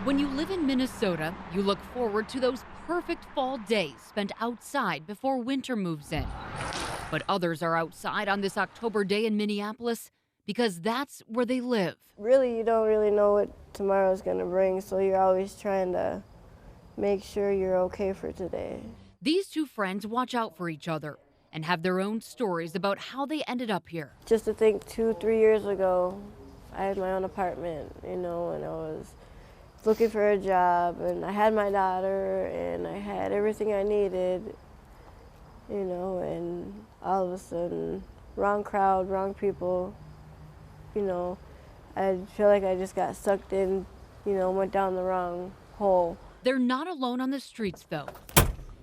When you live in Minnesota, you look forward to those perfect fall days spent outside before winter moves in. But others are outside on this October day in Minneapolis because that's where they live. Really, you don't really know what tomorrow's gonna bring, so you're always trying to make sure you're okay for today. These two friends watch out for each other and have their own stories about how they ended up here. Just to think 2-3 years ago, I had my own apartment, and I was looking for a job, and I had my daughter, and I had everything I needed, and all of a sudden, wrong crowd, wrong people, I feel like I just got sucked in, went down the wrong hole. They're not alone on the streets, though.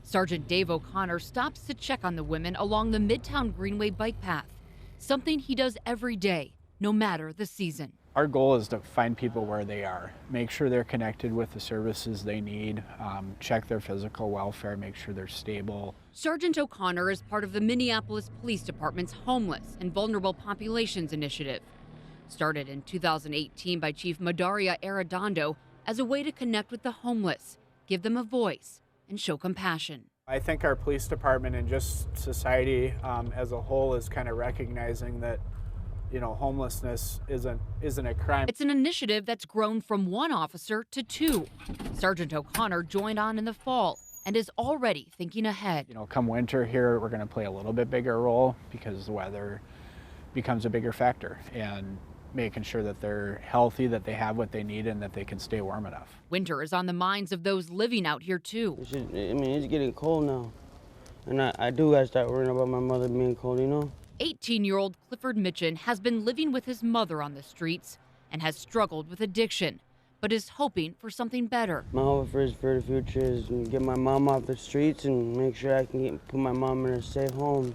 Sergeant Dave O'Connor stops to check on the women along the Midtown Greenway bike path, something he does every day, no matter the season. Our goal is to find people where they are, make sure they're connected with the services they need, check their physical welfare, make sure they're stable. Sergeant O'Connor is part of the Minneapolis Police Department's Homeless and Vulnerable Populations Initiative. Started in 2018 by Chief Madaria Arredondo as a way to connect with the homeless, give them a voice, and show compassion. I think our police department and just society as a whole is kind of recognizing that homelessness isn't a crime. It's an initiative that's grown from one officer to two. Sergeant O'Connor joined on in the fall and is already thinking ahead. Come winter here, we're going to play a little bit bigger role because the weather becomes a bigger factor, and making sure that they're healthy, that they have what they need, and that they can stay warm enough. Winter is on the minds of those living out here, too. It's getting cold now, and I do got to start worrying about my mother being cold, 18-year-old Clifford Mitchin has been living with his mother on the streets and has struggled with addiction, but is hoping for something better. My hope for the future is to get my mom off the streets and make sure I can put my mom in a safe home.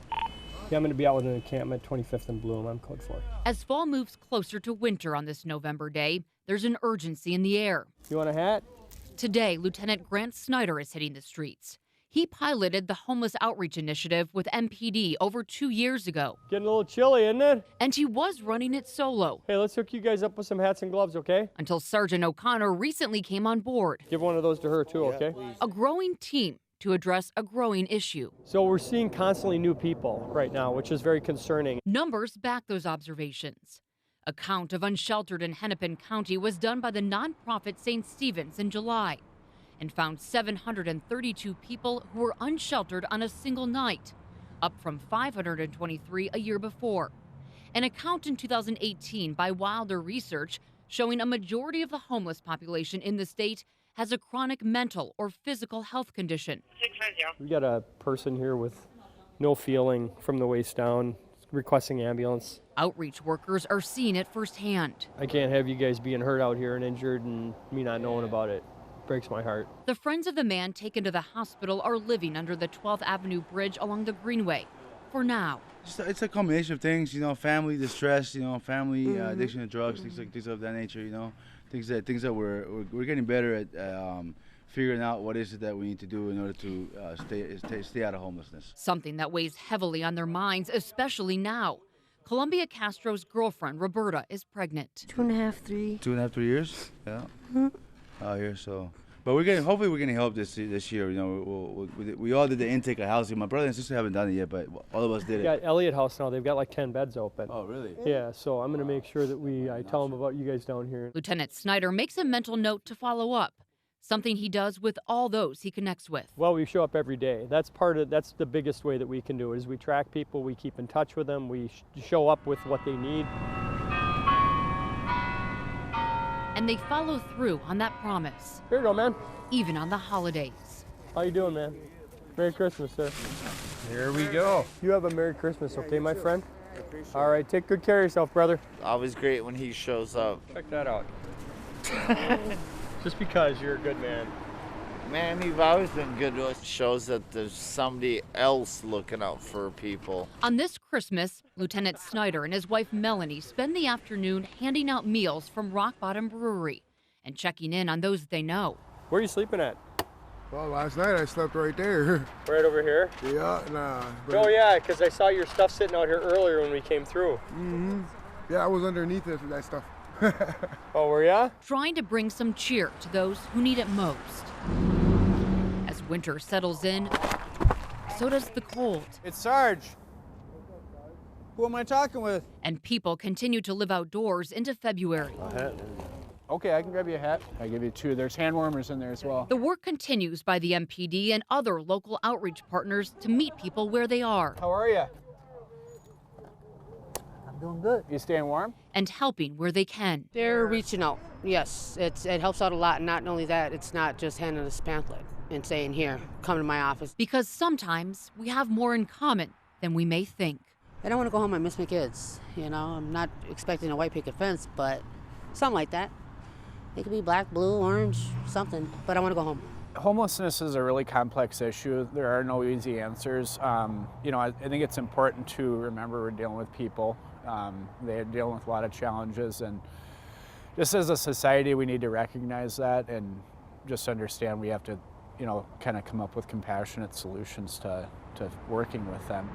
Yeah, I'm going to be out with an encampment, 25th and Bloom. I'm code 4. As fall moves closer to winter on this November day, there's an urgency in the air. You want a hat? Today, Lieutenant Grant Snyder is hitting the streets. He piloted the Homeless Outreach Initiative with MPD over 2 years ago. Getting a little chilly, isn't it? And he was running it solo. Hey, let's hook you guys up with some hats and gloves, okay? Until Sergeant O'Connor recently came on board. Give one of those to her, too, okay? Please. A growing team to address a growing issue. So we're seeing constantly new people right now, which is very concerning. Numbers back those observations. A count of unsheltered in Hennepin County was done by the nonprofit St. Stephen's in July and found 732 people who were unsheltered on a single night, up from 523 a year before. An account in 2018 by Wilder Research showing a majority of the homeless population in the state has a chronic mental or physical health condition. We got a person here with no feeling from the waist down, requesting ambulance. Outreach workers are seeing it firsthand. I can't have you guys being hurt out here and injured and me not knowing about it. Breaks my heart. The friends of the man taken to the hospital are living under the 12th Avenue Bridge along the Greenway for now. It's a combination of things, family distress, family addiction to drugs, things of that nature, things that we're getting better at figuring out what is it that we need to do in order to stay out of homelessness. Something that weighs heavily on their minds, especially now. Columbia Castro's girlfriend, Roberta, is pregnant. 2.5, 3. 2.5, 3 years, yeah. Out here, so. But hopefully we're getting help this year. We all did the intake of housing. My brother and sister haven't done it yet, but all of us did it. We got Elliott House now. They've got like 10 beds open. Oh, really? Yeah, so I'm going to make sure that I tell them about you guys down here. Lieutenant Snyder makes a mental note to follow up, something he does with all those he connects with. Well, we show up every day. That's the biggest way that we can do it, is we track people, we keep in touch with them, we show up with what they need. And they follow through on that promise. Here you go, man. Even on the holidays. How you doing, man? Merry Christmas, sir. Here we go. You have a Merry Christmas, okay, my friend? All right, take good care of yourself, brother. Always great when he shows up. Check that out. Just because you're a good man. Man, you've always been good to us. Shows that there's somebody else looking out for people. On this Christmas, Lieutenant Snyder and his wife Melanie spend the afternoon handing out meals from Rock Bottom Brewery and checking in on those they know. Where are you sleeping at? Well, last night I slept right there. Right over here? Yeah, nah. Oh, yeah, because I saw your stuff sitting out here earlier when we came through. Mm-hmm. Yeah, I was underneath that stuff. Oh, were ya? trying to bring some cheer to those who need it most. As winter settles in, so does the cold. It's Sarge. Who am I talking with? And people continue to live outdoors into February. Okay, I can grab you a hat. I give you 2. There's hand warmers in there as well. The work continues by the MPD and other local outreach partners to meet people where they are. How are you? I'm doing good. You staying warm? And helping where they can. They're reaching out. Yes, it helps out a lot. And not only that, it's not just handing us a pamphlet and saying, here, come to my office. Because sometimes we have more in common than we may think. I don't want to go home and miss my kids. You know, I'm not expecting a white picket fence, but something like that. It could be black, blue, orange, something, but I want to go home. Homelessness is a really complex issue. There are no easy answers. I think it's important to remember we're dealing with people. They're dealing with a lot of challenges, and just as a society, we need to recognize that and just understand we have to, kind of come up with compassionate solutions to working with them.